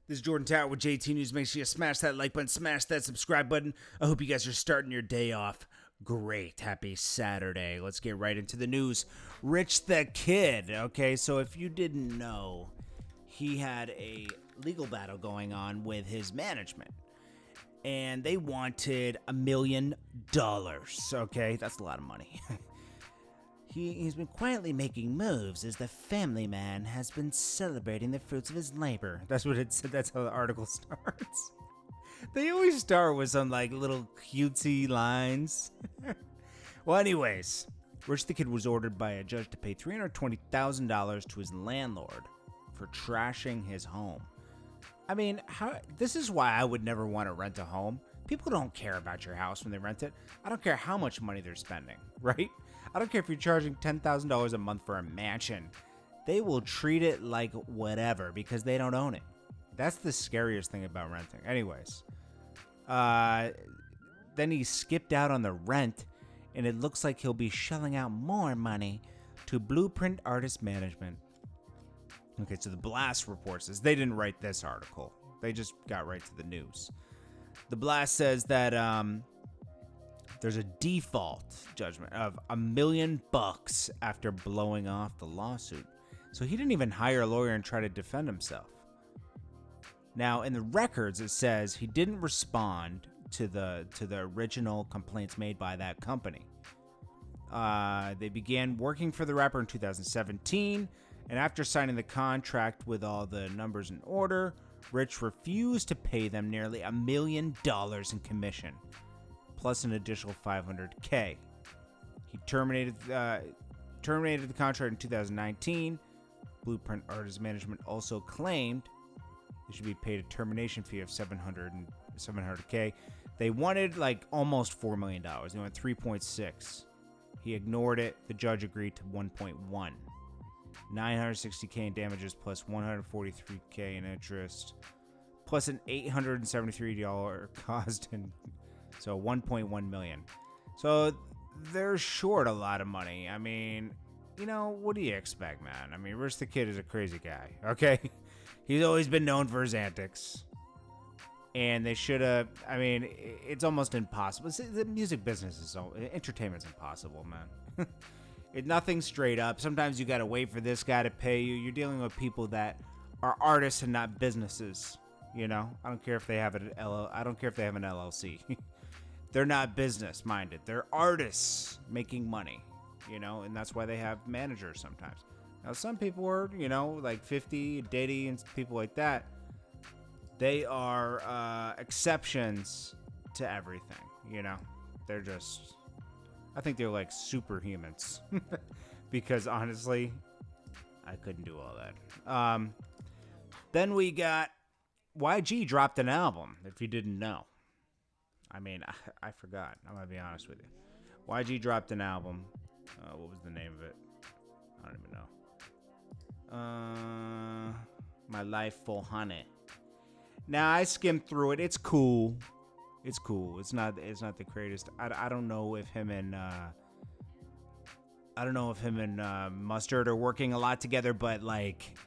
This is Jordan Tower with JT News. Make sure you smash that like button, smash that subscribe button. I hope you guys are starting your day off great. Happy Saturday. Let's get right into the news. Rich the Kid. Okay, so if you didn't know, he had a legal battle going on with his management. And they wanted $1 million. Okay, that's a lot of money. He's been quietly making moves as the family man has been celebrating the fruits of his labor. That's what it said. That's how the article starts. They always start with some like little cutesy lines. Well, anyways, Rich the Kid was ordered by a judge to pay $320,000 to his landlord for trashing his home. I mean, this is why I would never want to rent a home. People don't care about your house when they rent it. I don't care how much money they're spending, right? I don't care if you're charging $10,000 a month for a mansion. They will treat it like whatever because they don't own it. That's the scariest thing about renting. Anyways, then he skipped out on the rent, and it looks like he'll be shelling out more money to Blueprint Artist Management. Okay, so the Blast reports this. They didn't write this article. They just got right to the news. The Blast says that there's a default judgment of $1 million after blowing off the lawsuit. So he didn't even hire a lawyer and try to defend himself. Now, in the records, it says he didn't respond to the original complaints made by that company. They began working for the rapper in 2017, and after signing the contract with all the numbers in order, Rich refused to pay them nearly $1 million in commission, plus an additional $500K. He terminated the contract in 2019. Blueprint Artist Management also claimed they should be paid a termination fee of $700K. They wanted like almost $4 million. They wanted 3.6. He ignored it. The judge agreed to 1.1. $960K in damages plus $143K in interest, plus an $873 cost, and so $1.1 million. So they're short a lot of money. I mean, you know, what do you expect, man? I mean, Rich the Kid is a crazy guy, okay? He's always been known for his antics. And they should have, I mean, it's almost impossible. The music business is so, entertainment's impossible, man. Nothing's straight up. Sometimes you gotta wait for this guy to pay you. You're dealing with people that are artists and not businesses. You know, I don't care if they have an LLC. They're not business minded. They're artists making money. You know, and that's why they have managers sometimes. Now, some people are, you know, like 50, Diddy, and people like that. They are exceptions to everything. You know, they're just. I think they're like superhumans because honestly, I couldn't do all that. Then we got YG dropped an album, if you didn't know. I mean, I forgot. I'm going to be honest with you. YG dropped an album. What was the name of it? I don't even know. My Life 400. Now, I skimmed through it. It's cool. It's cool. It's not the greatest. I don't know if him and Mustard are working a lot together, but like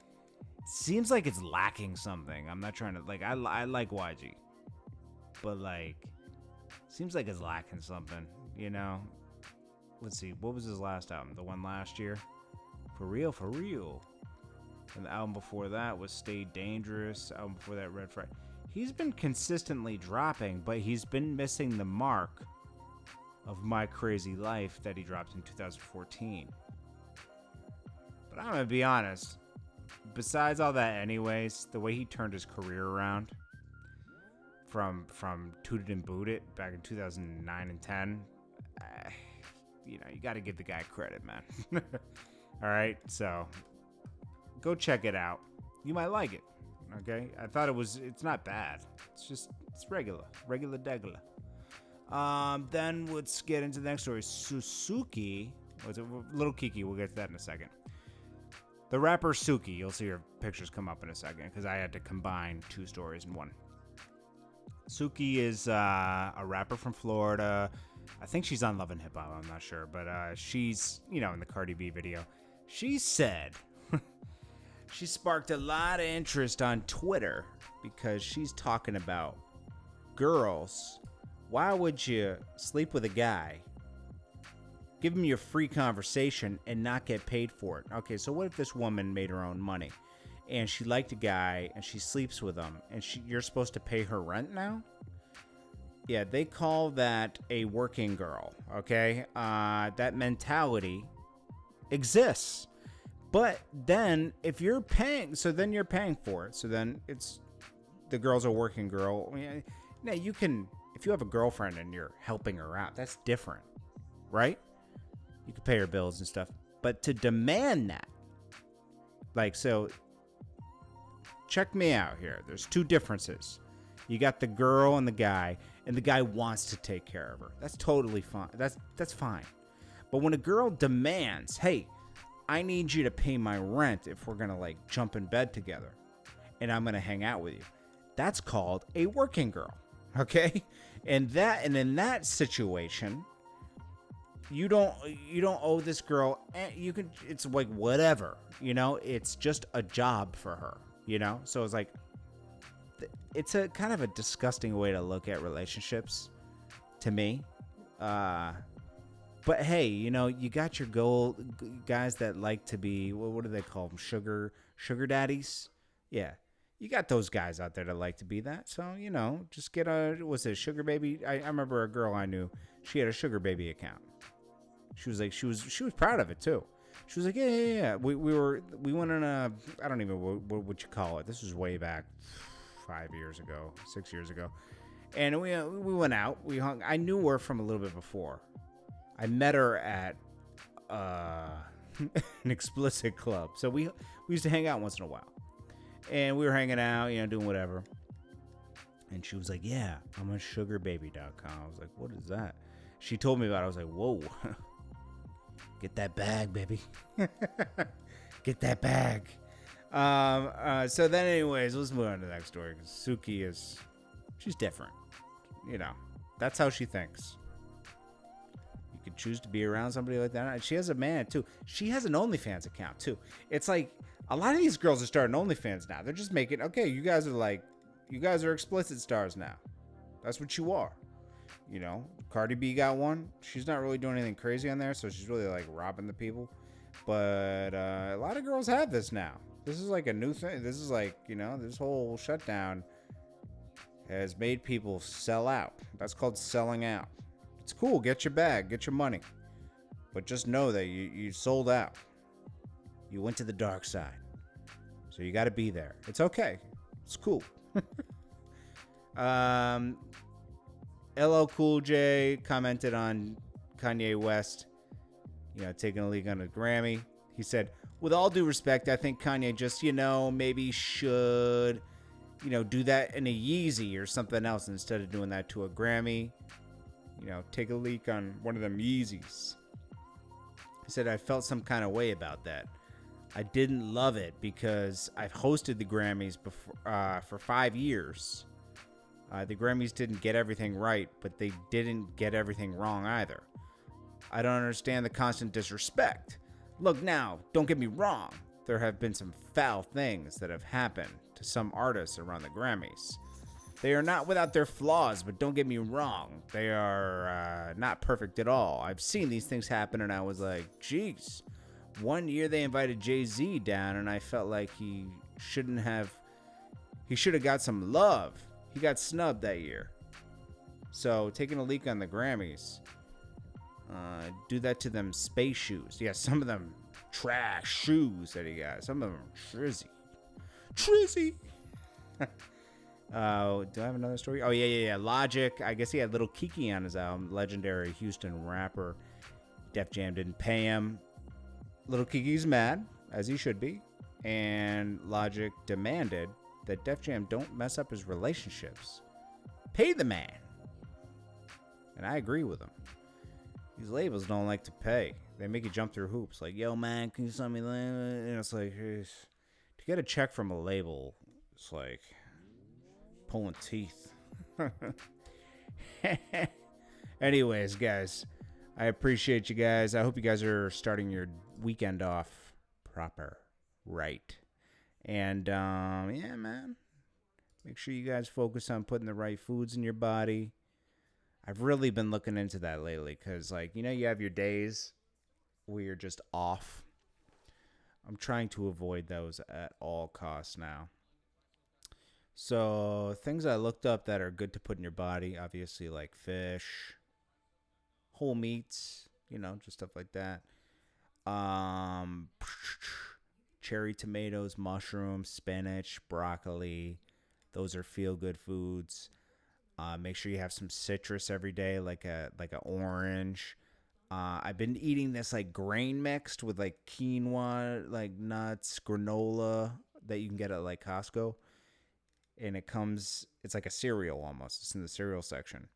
seems like it's lacking something. I'm not trying to like I like YG. But like seems like it's lacking something, you know. Let's see. What was his last album? The one last year? For real. And the album before that was Stay Dangerous. The album before that, Red Friday. He's been consistently dropping, but he's been missing the mark of My Crazy Life that he dropped in 2014. But I'm going to be honest. Besides all that anyways, the way he turned his career around from Toot It and Boot It back in 2009 and 10, you know, you got to give the guy credit, man. All right, so go check it out. You might like it. Okay, I thought it's not bad. It's regular degular. Then let's get into the next story. Little Keke, we'll get to that in a second. The rapper Suki, you'll see her pictures come up in a second because I had to combine two stories in one. Suki is a rapper from Florida. I think she's on Love and Hip Hop, I'm not sure, but she's, you know, in the Cardi B video. She said she sparked a lot of interest on Twitter because she's talking about girls. Why would you sleep with a guy, give him your free conversation, and not get paid for it? Okay, so what if this woman made her own money, and she liked a guy, and she sleeps with him, and you're supposed to pay her rent now? Yeah, they call that a working girl, okay? That mentality exists. But then, if you're paying, so then you're paying for it. So then the girl's a working girl. Now, you can, if you have a girlfriend and you're helping her out, that's different, right? You can pay her bills and stuff. But to demand that, like, so, check me out here. There's two differences. You got the girl and the guy wants to take care of her. That's totally fine. That's fine. But when a girl demands, hey, I need you to pay my rent if we're going to like jump in bed together and I'm going to hang out with you, that's called a working girl. Okay? And in that situation, you don't owe this girl, it's like whatever, it's just a job for her, So it's like, it's a kind of a disgusting way to look at relationships to me. But hey, you got your guys that like to be, what do they call them? Sugar daddies? Yeah. You got those guys out there that like to be that. So, just get what's it, sugar baby? I remember a girl I knew, she had a sugar baby account. She was like, she was proud of it too. She was like, yeah. We went on a, I don't even, what you call it. This was way back 5 years ago, 6 years ago. And we went out, we hung. I knew her from a little bit before. I met her at an explicit club. So we used to hang out once in a while. And we were hanging out, doing whatever. And she was like, yeah, I'm on sugarbaby.com. I was like, what is that? She told me about it. I was like, whoa. Get that bag, baby. Get that bag. So then anyways, let's move on to the next story. Because Suki she's different. That's how she thinks. You could choose to be around somebody like that. And she has a man, too. She has an OnlyFans account, too. It's like, a lot of these girls are starting OnlyFans now. They're just making, okay, you guys are explicit stars now. That's what you are. Cardi B got one. She's not really doing anything crazy on there, so she's really like robbing the people. But a lot of girls have this now. This is like a new thing. This is like, this whole shutdown has made people sell out. That's called selling out. It's cool. Get your bag. Get your money. But just know that you sold out. You went to the dark side. So you got to be there. It's okay. It's cool. LL Cool J commented on Kanye West, taking a leak on a Grammy. He said, with all due respect, I think Kanye just, maybe should, do that in a Yeezy or something else instead of doing that to a Grammy. Take a leak on one of them Yeezys. He said, I felt some kind of way about that. I didn't love it because I've hosted the Grammys before, for 5 years. The Grammys didn't get everything right, but they didn't get everything wrong either. I don't understand the constant disrespect. Look now, don't get me wrong. There have been some foul things that have happened to some artists around the Grammys. They are not without their flaws, but don't get me wrong. They are not perfect at all. I've seen these things happen, and I was like, geez. One year they invited Jay-Z down, and I felt like he should have got some love. He got snubbed that year. So, taking a leak on the Grammys. Do that to them space shoes. Yeah, some of them trash shoes that he got. Some of them trizzy. Do I have another story? Oh, yeah. Logic. I guess he had Little Keke on his album. Legendary Houston rapper. Def Jam didn't pay him. Little Keke's mad, as he should be. And Logic demanded that Def Jam don't mess up his relationships. Pay the man. And I agree with him. These labels don't like to pay. They make you jump through hoops. Like, yo, man, can you send me that? And it's like, to get a check from a label, it's like pulling teeth. Anyways, guys, I appreciate you guys. I hope you guys are starting your weekend off proper right. And, yeah, man. Make sure you guys focus on putting the right foods in your body. I've really been looking into that lately because, like, you have your days where you're just off. I'm trying to avoid those at all costs now. So, things I looked up that are good to put in your body, obviously, like fish, whole meats, just stuff like that. Um, cherry tomatoes, mushrooms, spinach, broccoli. Those are feel good foods. Make sure you have some citrus every day, like a orange. I've been eating this like grain mixed with like quinoa, like nuts, granola that you can get at like Costco, and it's like a cereal almost. It's in the cereal section,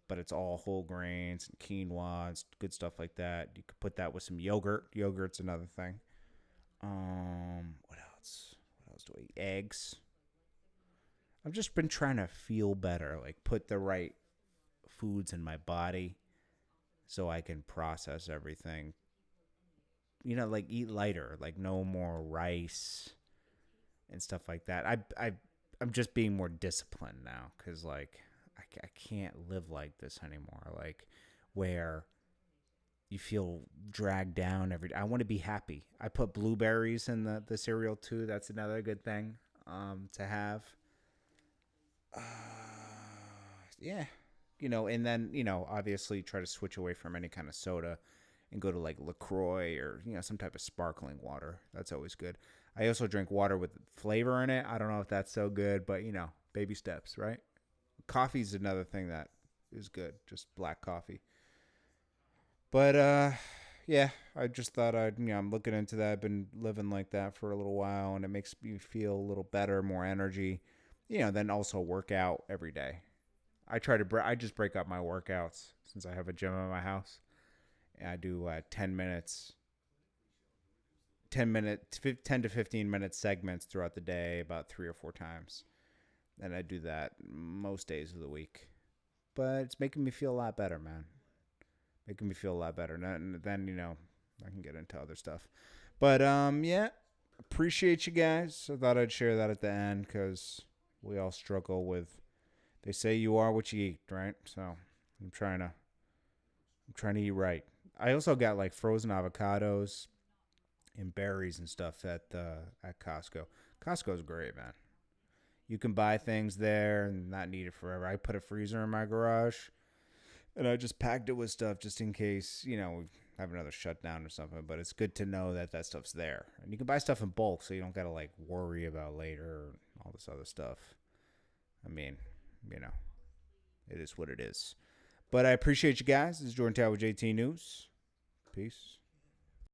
but it's all whole grains and quinoa and good stuff like that. You could put that with some yogurt. Yogurt's another thing. What else? What else do I eat? Eggs. I've just been trying to feel better, like put the right foods in my body so I can process everything. Like eat lighter, like no more rice and stuff like that. I'm just being more disciplined now because like I can't live like this anymore. Like where you feel dragged down every day. I want to be happy. I put blueberries in the cereal too. That's another good thing to have. Yeah. And then, obviously try to switch away from any kind of soda and go to like LaCroix or, some type of sparkling water. That's always good. I also drink water with flavor in it. I don't know if that's so good, but, baby steps, right? Coffee's another thing that is good, just black coffee. But, yeah, I just thought I'm looking into that. I've been living like that for a little while, and it makes me feel a little better, more energy. Then also work out every day. I just break up my workouts since I have a gym at my house. And I do 10 minutes, 10 to 15 minute segments throughout the day, about 3 or 4 times. And I do that most days of the week. But it's making me feel a lot better, man. Making me feel a lot better. And then, I can get into other stuff. But, yeah, appreciate you guys. I thought I'd share that at the end because we all struggle with, they say you are what you eat, right? So I'm trying to eat right. I also got like frozen avocados and berries and stuff at Costco. Costco's great, man. You can buy things there and not need it forever. I put a freezer in my garage and I just packed it with stuff just in case, we have another shutdown or something. But it's good to know that stuff's there. And you can buy stuff in bulk so you don't got to like worry about later or all this other stuff. I mean, it is what it is. But I appreciate you guys. This is Jordan Tower with JT News. Peace.